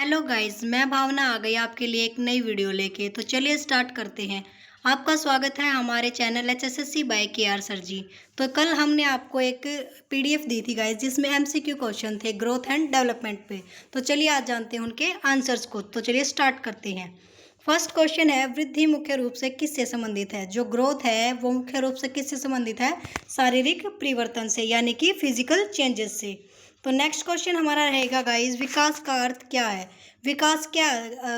Hello guys, मैं भावना आ गई आपके लिए एक नई वीडियो लेके। तो चलिए स्टार्ट करते हैं। आपका स्वागत है हमारे channel HSSC by KR sir ji. तो कल हमने आपको एक पीडीएफ दी थी गाइस, जिसमें एमसीक्यू क्वेश्चन थे ग्रोथ एंड डेवलपमेंट पे। तो चलिए आज जानते हैं उनके आंसर्स को। तो चलिए स्टार्ट करते हैं। फर्स्ट क्वेश्चन है, वृद्धि मुख्य रूप से किससे संबंधित है? जो ग्रोथ है वो मुख्य रूप से किससे संबंधित है? शारीरिक परिवर्तन से, यानी कि फिजिकल चेंजेस से। तो नेक्स्ट क्वेश्चन हमारा रहेगा गाइस, विकास का अर्थ क्या है? विकास क्या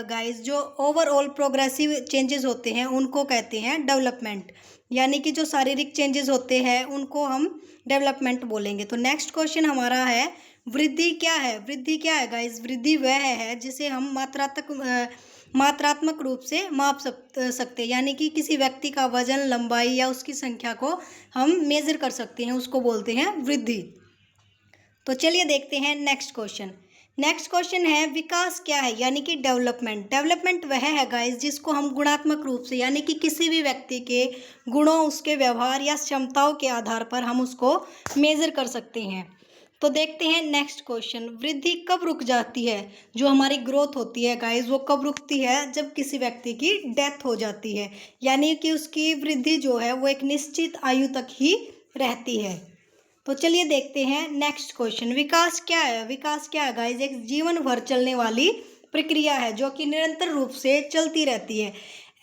गाइस, जो ओवरऑल प्रोग्रेसिव चेंजेस होते हैं उनको कहते हैं डेवलपमेंट, यानी कि जो शारीरिक चेंजेस होते हैं उनको हम डेवलपमेंट बोलेंगे। तो नेक्स्ट क्वेश्चन हमारा है, वृद्धि क्या है? वृद्धि क्या है गाइस? वृद्धि वह है जिसे हम मात्रात्मक रूप से माप सकते हैं, यानी कि किसी व्यक्ति का वजन, लंबाई या उसकी संख्या को हम मेजर कर सकते हैं, उसको बोलते हैं वृद्धि। तो चलिए देखते हैं नेक्स्ट क्वेश्चन। नेक्स्ट क्वेश्चन है, विकास क्या है? यानी कि डेवलपमेंट। डेवलपमेंट वह है गाइस जिसको हम गुणात्मक रूप से, यानी कि किसी भी व्यक्ति के गुणों, उसके व्यवहार या क्षमताओं के आधार पर हम उसको मेजर कर सकते हैं। तो देखते हैं नेक्स्ट क्वेश्चन, वृद्धि कब रुक जाती है? जो हमारी ग्रोथ होती है गाइस वो कब रुकती है? जब किसी व्यक्ति की डेथ हो जाती है, यानी कि उसकी वृद्धि जो है वो एक निश्चित आयु तक ही रहती है। तो चलिए देखते हैं नेक्स्ट क्वेश्चन, विकास क्या है? विकास क्या है गाइस? एक जीवन भर चलने वाली प्रक्रिया है जो कि निरंतर रूप से चलती रहती है।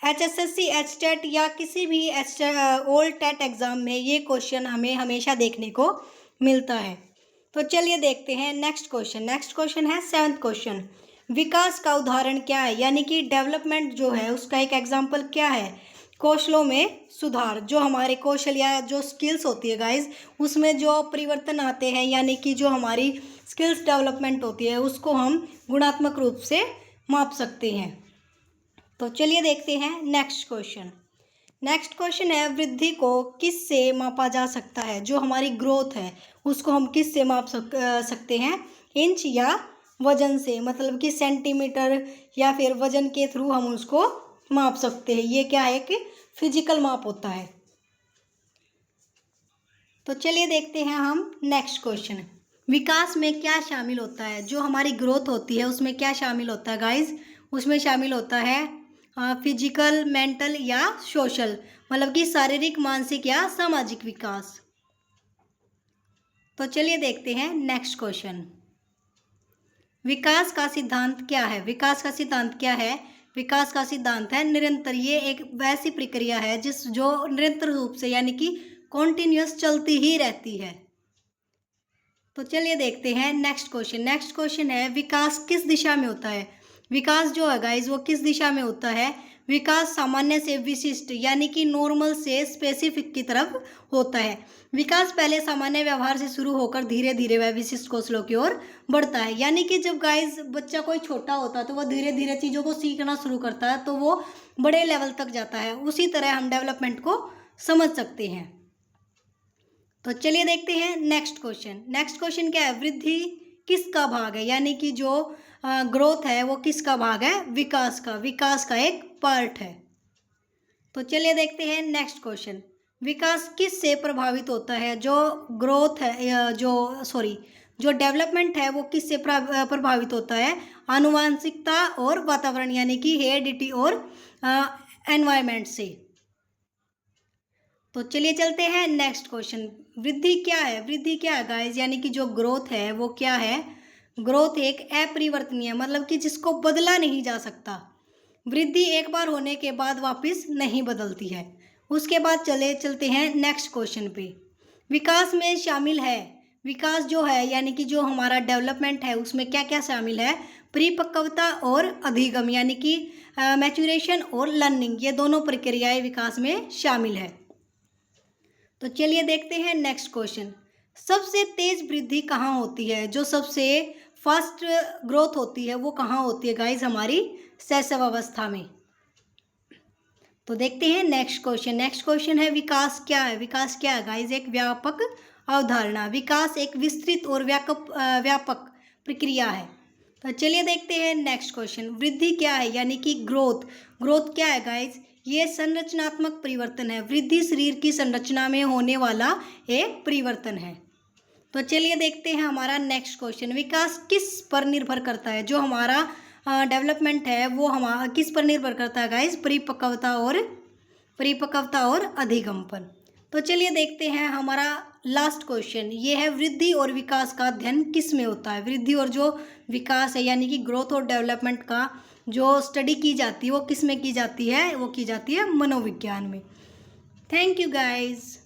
एचएसएससी, एचटेट या किसी भी ओल्ड टेट एग्जाम में ये क्वेश्चन हमें हमेशा देखने को मिलता है। तो चलिए देखते हैं नेक्स्ट क्वेश्चन। नेक्स्ट क्वेश्चन है सेवंथ क्वेश्चन, विकास का उदाहरण क्या है? यानी कि डेवलपमेंट जो है उसका एक एग्जाम्पल क्या है? कौशलों में सुधार। जो हमारे कौशल या जो स्किल्स होती है गाइस उसमें जो परिवर्तन आते हैं, यानी कि जो हमारी स्किल्स डेवलपमेंट होती है उसको हम गुणात्मक रूप से माप सकते हैं। तो चलिए देखते हैं नेक्स्ट क्वेश्चन। नेक्स्ट क्वेश्चन है, वृद्धि को किस से मापा जा सकता है? जो हमारी ग्रोथ है उसको हम किस से माप सकते हैं? इंच या वजन से, मतलब कि सेंटीमीटर या फिर वजन के थ्रू हम उसको माप सकते हैं। ये क्या है कि फिजिकल माप होता है। तो चलिए देखते हैं हम नेक्स्ट क्वेश्चन, विकास में क्या शामिल होता है? जो हमारी ग्रोथ होती है उसमें क्या शामिल होता है गाइस? उसमें शामिल होता है फिजिकल, मेंटल या सोशल, मतलब कि शारीरिक, मानसिक या सामाजिक विकास। तो चलिए देखते हैं नेक्स्ट क्वेश्चन, विकास का सिद्धांत क्या है? विकास का सिद्धांत क्या है? विकास का सिद्धांत है निरंतर। ये एक वैसी प्रक्रिया है जो निरंतर रूप से, यानी कि कॉन्टिन्यूअस चलती ही रहती है। तो चलिए देखते हैं नेक्स्ट क्वेश्चन। नेक्स्ट क्वेश्चन है, विकास किस दिशा में होता है? विकास जो है गाइस वो किस दिशा में होता है? विकास सामान्य से विशिष्ट, यानी कि नॉर्मल से स्पेसिफिक की तरफ होता है। विकास पहले सामान्य व्यवहार से शुरू होकर धीरे धीरे वह विशिष्ट कौशलों की ओर बढ़ता है। यानी कि जब गाइस बच्चा कोई छोटा होता है तो वह धीरे धीरे चीज़ों को सीखना शुरू करता है, तो वो बड़े लेवल तक जाता है। उसी तरह हम डेवलपमेंट को समझ सकते हैं। तो चलिए देखते हैं नेक्स्ट क्वेश्चन। नेक्स्ट क्वेश्चन क्या है, वृद्धि किसका भाग है? यानी कि जो ग्रोथ है वो किसका भाग है? विकास का। विकास का एक पार्ट है। तो चलिए देखते हैं नेक्स्ट क्वेश्चन, विकास किस से प्रभावित होता है? जो ग्रोथ है जो डेवलपमेंट है वो किस से प्रभावित होता है? आनुवांशिकता और वातावरण, यानी कि हेरिडिटी और एनवायरनमेंट से। तो चलिए चलते हैं नेक्स्ट क्वेश्चन, वृद्धि क्या है? वृद्धि क्या है गाइस? यानी कि जो ग्रोथ है वो क्या है? ग्रोथ एक अपरिवर्तनीय, मतलब कि जिसको बदला नहीं जा सकता। वृद्धि एक बार होने के बाद वापस नहीं बदलती है। उसके बाद चलते हैं नेक्स्ट क्वेश्चन पे, विकास में शामिल है। विकास जो है, यानी कि जो हमारा डेवलपमेंट है उसमें क्या क्या शामिल है? परिपक्वता और अधिगम, यानी कि मैच्योरेशन और लर्निंग, ये दोनों प्रक्रियाएं विकास में शामिल है। तो चलिए देखते हैं नेक्स्ट क्वेश्चन, सबसे तेज वृद्धि कहाँ होती है? जो सबसे फास्ट ग्रोथ होती है वो कहाँ होती है गाइज? हमारी शैशव अवस्था में। तो देखते हैं नेक्स्ट क्वेश्चन। नेक्स्ट क्वेश्चन है, विकास क्या है? विकास क्या है गाइज? एक व्यापक अवधारणा। विकास एक विस्तृत और व्यापक प्रक्रिया है। तो चलिए देखते हैं नेक्स्ट क्वेश्चन, वृद्धि क्या है? यानी कि ग्रोथ। ग्रोथ क्या है गाइज? ये संरचनात्मक परिवर्तन है। वृद्धि शरीर की संरचना में होने वाला एक परिवर्तन है। तो चलिए देखते हैं हमारा नेक्स्ट क्वेश्चन, विकास किस पर निर्भर करता है? जो हमारा डेवलपमेंट है वो हमारा किस पर निर्भर करता है गाइस? परिपक्वता और अधिगमन। तो चलिए देखते हैं हमारा लास्ट क्वेश्चन, ये है वृद्धि और विकास का अध्ययन किस में होता है? वृद्धि और जो विकास है यानी कि ग्रोथ और डेवलपमेंट का जो स्टडी की जाती है वो किस में की जाती है? वो की जाती है मनोविज्ञान में। Thank you guys.